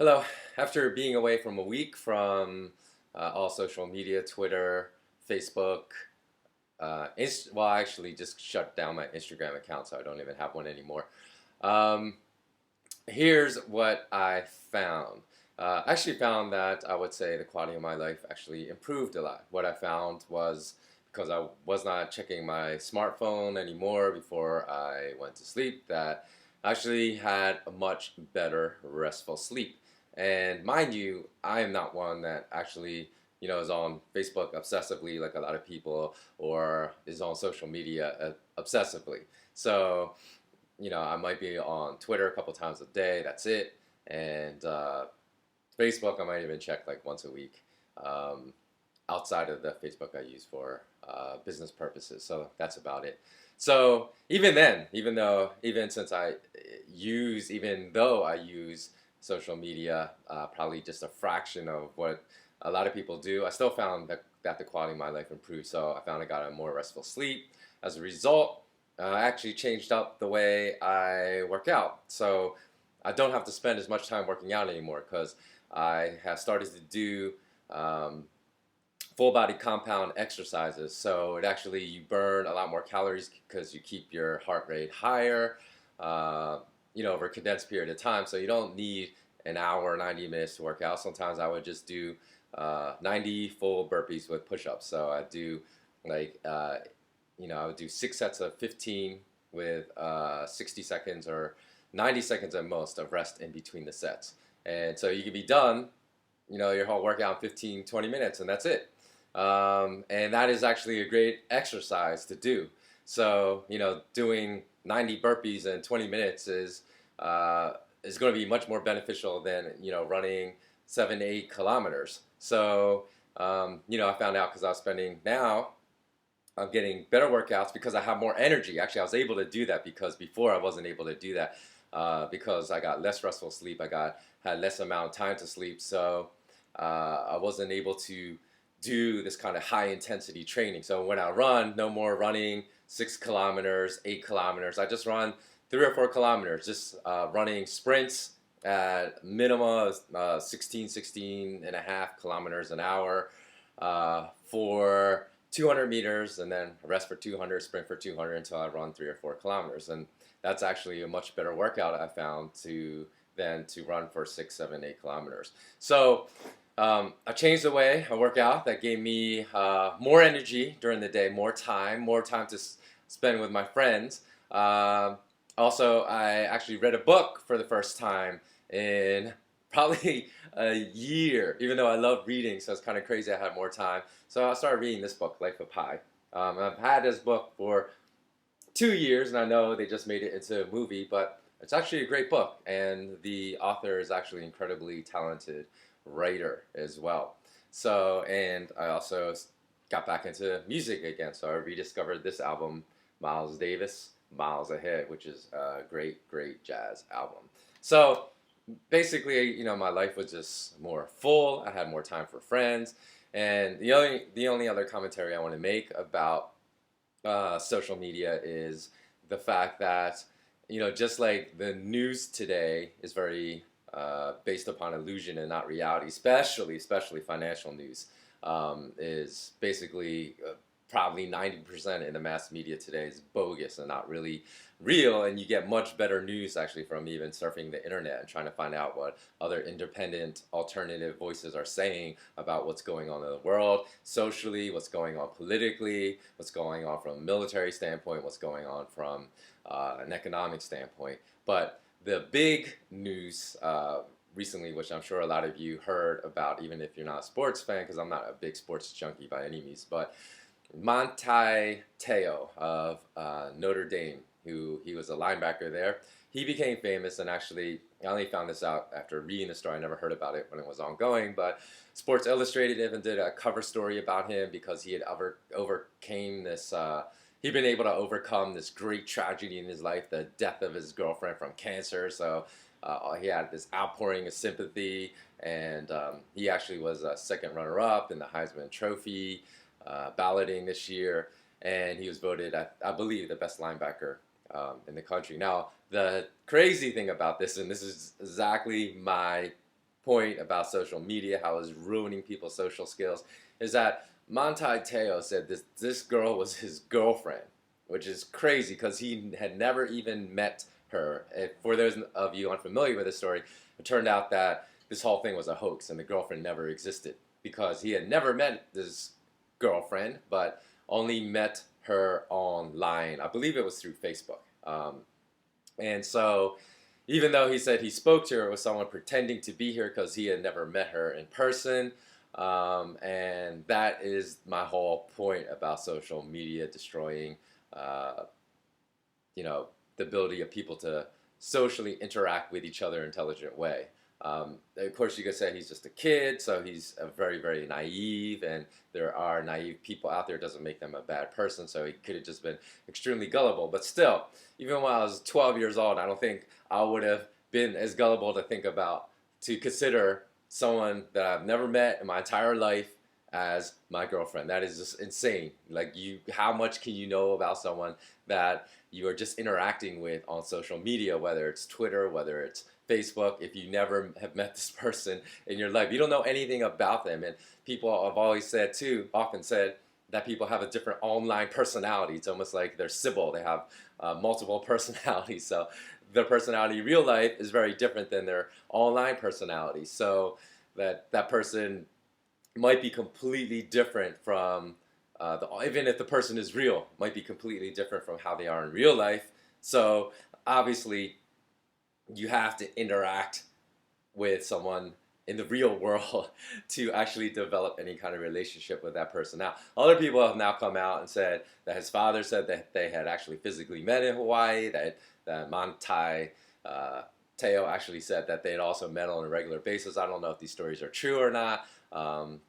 Hello. After being away from a week from all social media, Twitter, Facebook, well, I actually just shut down my Instagram account, so I don't even have one anymore. Um, Here's what I found. I actually found that I would say the quality of my life actually improved a lot. What I found was because I was not checking my smartphone anymore before I went to sleep, that I actually had a much better restful sleep. And mind you, I am not one that actually, is on Facebook obsessively like a lot of people, or is on social media obsessively. So I might be on Twitter a couple times a day. That's it. And Facebook, I might even check like once a week. Um, Outside of the Facebook I use for business purposes. So that's about it. So even then, even though I use social media, probably just a fraction of what a lot of people do, I still found that the quality of my life improved. So I found I got a more restful sleep. As a result, I actually changed up the way I work out. So I don't have to spend as much time working out anymore because I have started to do um, full body compound exercises. So it actually, you burn a lot more calories because you keep your heart rate higher, uh, over a condensed period of time. So you don't need an hour, 90 minutes to work out. Sometimes I would just do 90 full burpees with push-ups. So I do like, I would do 6 sets of 15 with 60 seconds or 90 seconds at most of rest in between the sets. And so you can be done, your whole workout in 15, 20 minutes, and that's it. And that is actually a great exercise to do. So, doing 90 burpees in 20 minutes is going to be much more beneficial than, running 7 to 8 kilometers. So, I found out because I'm getting better workouts because I have more energy. Actually, I was able to do that because before I wasn't able to do that because I got less restful sleep. Had less amount of time to sleep, so I wasn't able to do this kind of high intensity training. So when I run, no more running 6 kilometers, 8 kilometers. I just run 3 or 4 kilometers, just running sprints at minimum 16 and a half kilometers an hour for 200 meters, and then rest for 200, sprint for 200 until I run 3 or 4 kilometers. And that's actually a much better workout I found than to run for 6, 7, 8 kilometers. So I changed the way I work out. That gave me more energy during the day, more time to spend with my friends. Also, I actually read a book for the first time in probably a year, even though I love reading, so it's kind of crazy I had more time. So I started reading this book, Life of Pi. I've had this book for 2 years, and I know they just made it into a movie, but it's actually a great book, and the author is actually an incredibly talented writer as well. So, and I also got back into music again, so I rediscovered this album, Miles Davis, Miles Ahead, which is a great, great jazz album. So, basically, my life was just more full. I had more time for friends, and the only other commentary I want to make about social media is the fact that just like the news today is very based upon illusion and not reality, especially financial news, is basically probably 90% in the mass media today is bogus and not really real. And you get much better news actually from even surfing the internet and trying to find out what other independent alternative voices are saying about what's going on in the world socially, what's going on politically, what's going on from a military standpoint, what's going on from an economic standpoint. But the big news recently, which I'm sure a lot of you heard about, even if you're not a sports fan, because I'm not a big sports junkie by any means, but Manti Te'o of Notre Dame, who he was a linebacker there. He became famous, and actually, I only found this out after reading the story. I never heard about it when it was ongoing, but Sports Illustrated even did a cover story about him because he had overcame this. He'd been able to overcome this great tragedy in his life, the death of his girlfriend from cancer. So he had this outpouring of sympathy, and he actually was a second runner-up in the Heisman Trophy balloting this year, and he was voted, I believe, the best linebacker in the country. Now, the crazy thing about this, and this is exactly my point about social media, how it's ruining people's social skills, is that Manti Te'o said this girl was his girlfriend, which is crazy because he had never even met her. And for those of you unfamiliar with the story, it turned out that this whole thing was a hoax and the girlfriend never existed because he had never met this girlfriend, but only met her online. I believe it was through Facebook. And so, even though he said he spoke to her, it was someone pretending to be here because he had never met her in person. And that is my whole point about social media destroying, uh, the ability of people to socially interact with each other in an intelligent way. Of course, you could say he's just a kid, so he's a very, very naive, and there are naive people out there. It doesn't make them a bad person, so he could have just been extremely gullible. But still, even when I was 12 years old, I don't think I would have been as gullible to consider someone that I've never met in my entire life as my girlfriend. That is just insane. Like, how much can you know about someone that you are just interacting with on social media, whether it's Twitter, whether it's Facebook, if you never have met this person in your life? You don't know anything about them. And people have often said that people have a different online personality. It's almost like they're Sybil. They have multiple personalities. So their personality in real life is very different than their online personality. So that person might be completely different from even if the person is real, might be completely different from how they are in real life. So obviously, you have to interact with someone in the real world to actually develop any kind of relationship with that person. Now, other people have now come out and said that his father said that they had actually physically met in Hawaii, that Manti Te'o actually said that they had also met on a regular basis. I don't know if these stories are true or not.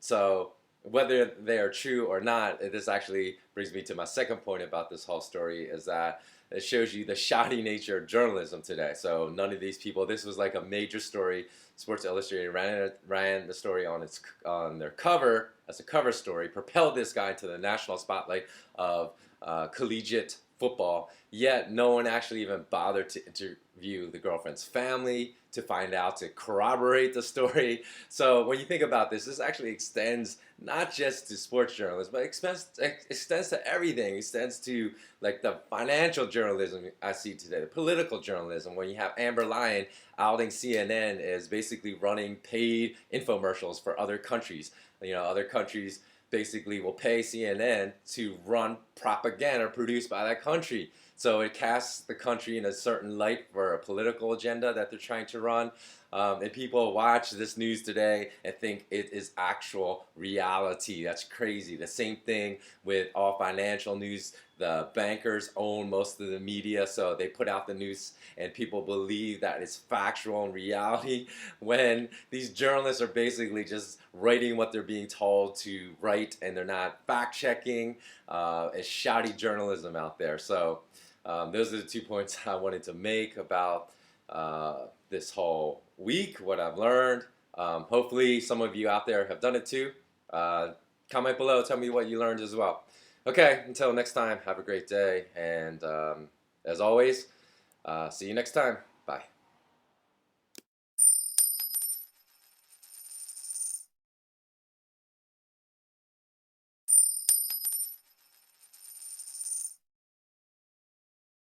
So whether they are true or not, this actually brings me to my second point about this whole story, is that it shows you the shoddy nature of journalism today. So none of these people, this was like a major story. Sports Illustrated ran the story on their cover as a cover story, propelled this guy to the national spotlight of collegiate football, yet no one actually even bothered to interview the girlfriend's family to find out, to corroborate the story. So when you think about this, this actually extends not just to sports journalism, but extends to everything. It extends to like the financial journalism I see today, the political journalism, when you have Amber Lyon outing CNN as basically running paid infomercials for other countries. Other countries basically will pay CNN to run propaganda produced by that country. So it casts the country in a certain light for a political agenda that they're trying to run. And people watch this news today and think it is actual reality. That's crazy. The same thing with all financial news. The bankers own most of the media, so they put out the news and people believe that it's factual and reality, when these journalists are basically just writing what they're being told to write, and they're not fact-checking. It's shoddy journalism out there. So those are the 2 points I wanted to make about this whole week, what I've learned. Hopefully some of you out there have done it too. Comment below, tell me what you learned as well. Okay, until next time, have a great day, and as always, see you next time.